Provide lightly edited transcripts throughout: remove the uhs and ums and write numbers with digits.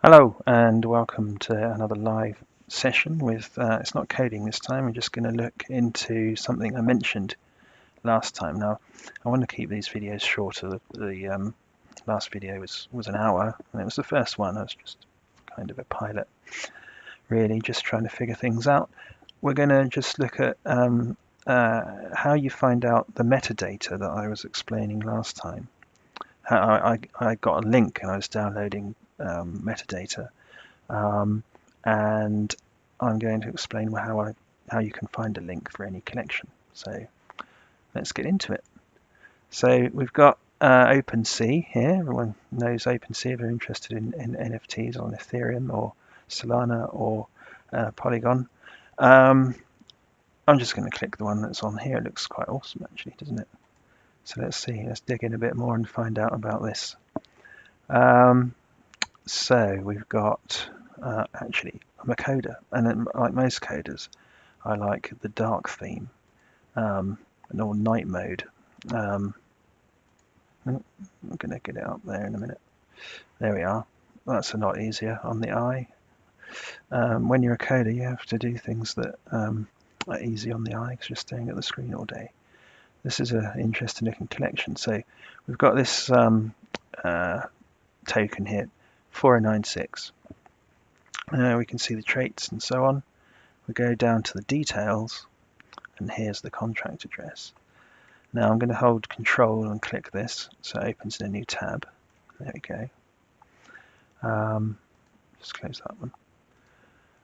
Hello and welcome to another live session with, it's not coding this time, we're just going to look into something I mentioned last time. Now I want to keep these videos shorter. The last video was an hour and it was the first one. I was just kind of a pilot really, just trying to figure things out. We're going to just look at how you find out the metadata that I was explaining last time. I got a link and I was downloading metadata, and I'm going to explain how you can find a link for any collection. So let's get into it. So we've got OpenSea here. Everyone knows OpenSea if they're interested in NFTs on Ethereum or Solana or Polygon. I'm just going to click the one that's on here. It looks quite awesome actually, doesn't it? So let's see, let's dig in a bit more and find out about this. So we've got, actually, I'm a coder, and then, like most coders, I like the dark theme, or night mode. I'm going to get it up there in a minute. There we are. That's a lot easier on the eye. When you're a coder, you have to do things that are easy on the eye because you're staring at the screen all day. This is an interesting looking collection. So we've got this token here, 4096. We can see the traits and so on. We go down to the details, and here's the contract address. Now I'm going to hold Control and click this, so it opens in a new tab. There we go. Just close that one,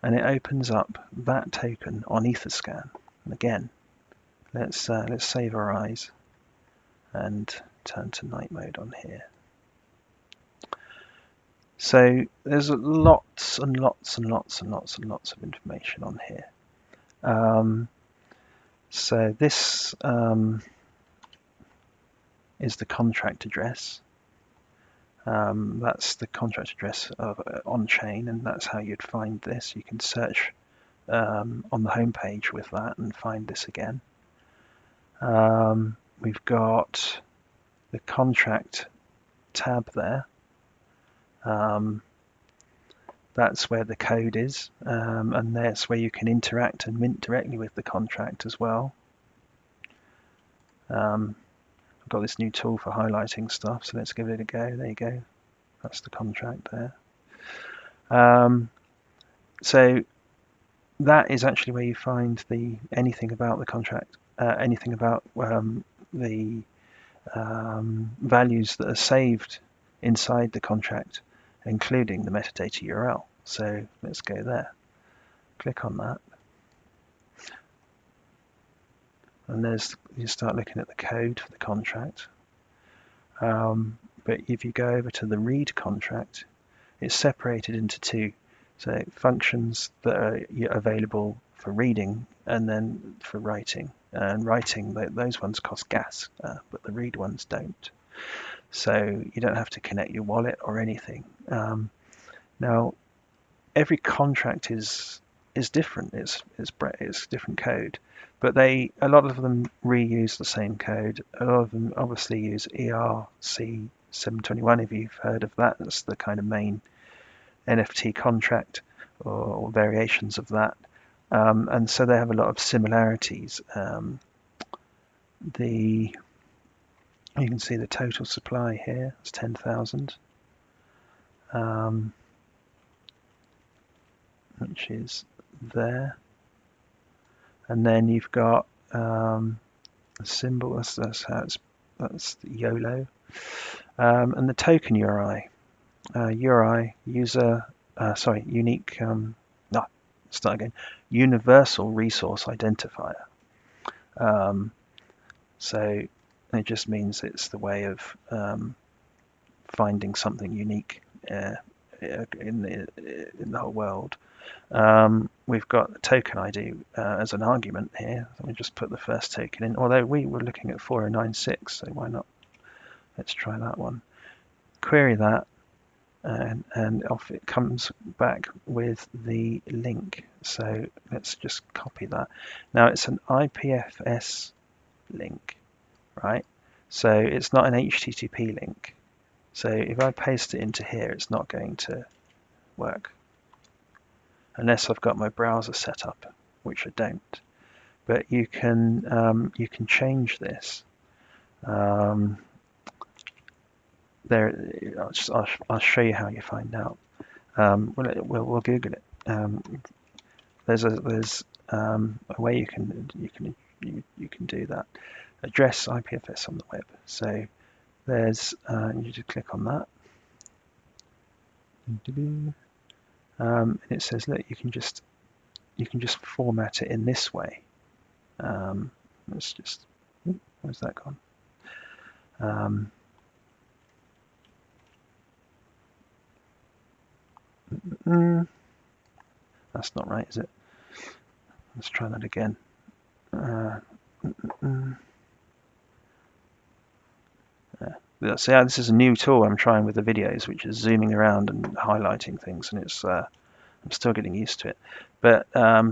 and it opens up that token on Etherscan. And again, let's save our eyes and turn to night mode on here. So there's lots and lots and lots and lots and lots of information on here. So this is the contract address. That's the contract address of on-chain, and that's how you'd find this. You can search on the home page with that and find this again. We've got the contract tab there. That's where the code is, and that's where you can interact and mint directly with the contract as well. I've got this new tool for highlighting stuff, so let's give it a go. There you go. That's the contract there. So that is actually where you find anything about the contract, anything about the values that are saved inside the contract, including the metadata URL. So let's go there. Click on that. And you start looking at the code for the contract. But if you go over to the read contract, it's separated into two. So functions that are available for reading and then for writing. And writing, those ones cost gas, but the read ones don't. So you don't have to connect your wallet or anything. Now, every contract is different. It's different code, but a lot of them reuse the same code. A lot of them obviously use ERC721. If you've heard of that, that's the kind of main NFT contract or variations of that. And so they have a lot of similarities. You can see the total supply here. It's 10,000. Which is there, and then you've got a symbol. That's how that's the YOLO, and the token URI, unique. Start again. Universal resource identifier. So it just means it's the way of finding something unique in the whole world. We've got the token ID as an argument here. Let me just put the first token in, although we were looking at 4096, so why not? Let's try that one. Query that, and off it comes back with the link. So let's just copy that. Now it's an IPFS link, right? So it's not an HTTP link. So if I paste it into here, it's not going to work, unless I've got my browser set up, which I don't. But you can change this. There, I'll show you how you find out. We'll Google it. There's a way you can do that. Address IPFS on the web. So there's you just click on that. And it says, look, you can just format it in this way. Let's just, where's that gone? That's not right, is it? Let's try that again. So yeah, this is a new tool I'm trying with the videos, which is zooming around and highlighting things, and it's I'm still getting used to it. But there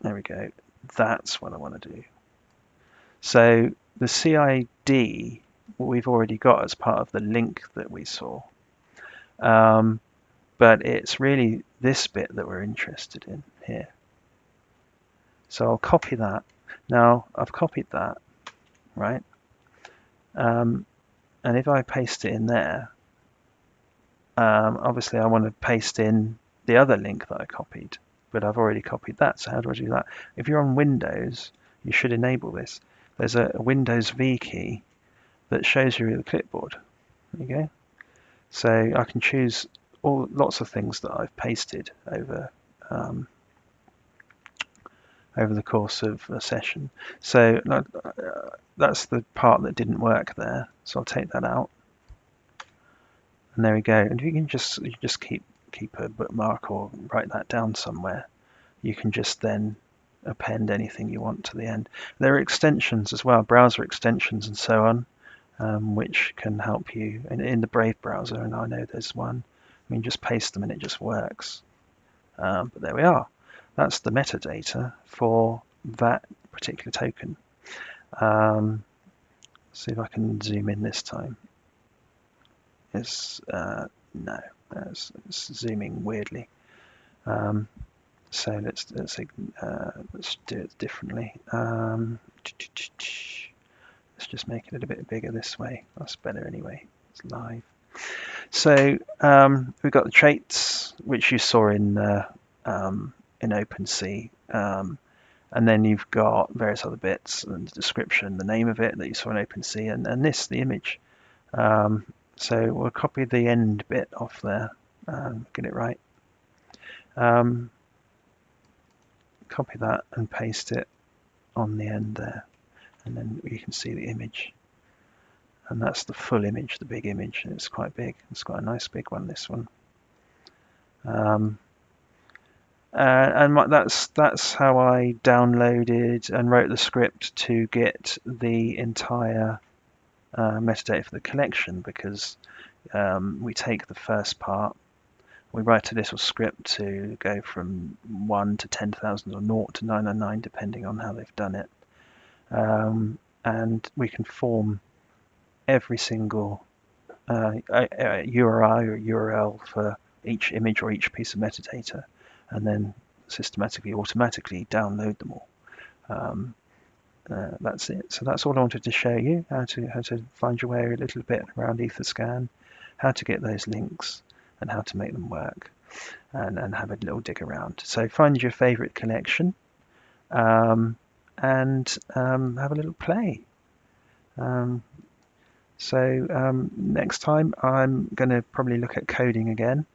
we go. That's what I want to do. So the CID we've already got as part of the link that we saw, but it's really this bit that we're interested in here. So I'll copy that. Now I've copied that, right? And if I paste it in there, obviously I want to paste in the other link that I copied, but I've already copied that. So how do I do that? If you're on Windows, you should enable this. There's a Windows V key that shows you the clipboard. There you go. So I can choose lots of things that I've pasted over the course of a session. So that's the part that didn't work there. So I'll take that out. And there we go. And you can just keep a bookmark or write that down somewhere. You can just then append anything you want to the end. There are extensions as well, browser extensions and so on, which can help you in the Brave browser, and I know there's one. I mean, just paste them and it just works. But there we are. That's the metadata for that particular token. See if I can zoom in this time. No, it's zooming weirdly. So let's do it differently. Let's just make it a little bit bigger this way. That's better anyway. It's live. So we've got the traits, which you saw in OpenSea, and then you've got various other bits and the description, the name of it that you saw in OpenSea, and this, the image. So we'll copy the end bit off there, get it right. Copy that and paste it on the end there, and then you can see the image. And that's the full image, the big image. It's quite big. It's quite a nice big one, this one. And that's how I downloaded and wrote the script to get the entire metadata for the collection, because we take the first part, we write a little script to go from 1 to 10,000 or 0 to 999, depending on how they've done it. And we can form every single URI or URL for each image or each piece of metadata, and then systematically, automatically download them all. That's it. So that's all I wanted to show you, how to find your way a little bit around Etherscan, how to get those links, and how to make them work, and have a little dig around. So find your favorite collection, and have a little play. So next time I'm going to probably look at coding again.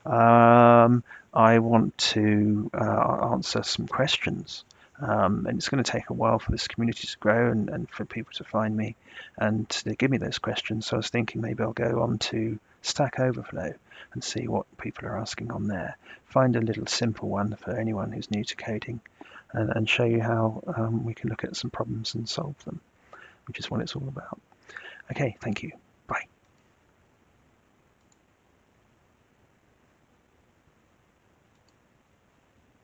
I want to answer some questions, and it's going to take a while for this community to grow and for people to find me and to give me those questions. So I was thinking maybe I'll go on to Stack Overflow and see what people are asking on there. Find a little simple one for anyone who's new to coding, and show you how we can look at some problems and solve them, which is what it's all about. Okay, thank you.